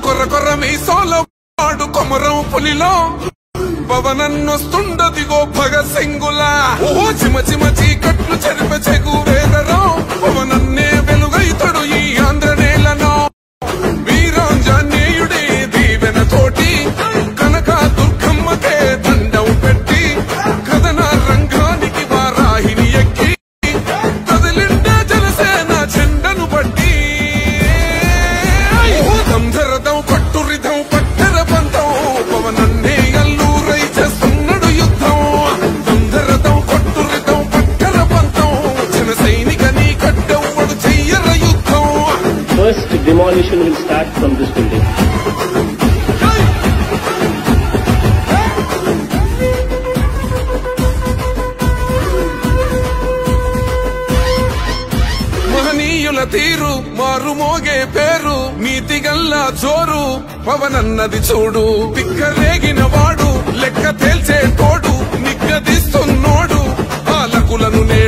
కొర్ర కొర్ర మీసోలో వాడు కొమరం పులిలో పవనన్నొస్తుండదిగో భగత్ సింగులా ఓ చిమ చిమ చీకట్లు చెరిప చెగు వేదరో పవనన్నే వెలుగైతడు ఈ ఆంధ్ర నేలను వీరాంజనేయుడే దీవెన తోటి కనక దుర్గమ్మకే దండం పెట్టి కథన రంగానికి వారాహిని ఎక్కి కదిలిండే జనసేన చెండను పట్టి దంధరదం కట్టురిదం పట్టర పంతం పవనన్నే అల్లూరై చేస్తున్నాడు యుద్ధం దంధరదం కట్టురిదం పట్టర పంతం జన సైనికని కట్టెవ్వడు చెయ్యర యుద్ధం. First demolition will start from this building. మహనీయుల తీరు మారుమోగే పేరు నీతిగల్లా జోరు పవనన్నది చూడు తిక్కరేగిన వాడు లెక్క తేల్చే తోడు నిగ్గదీస్తున్నోడు పాలకులను నేడు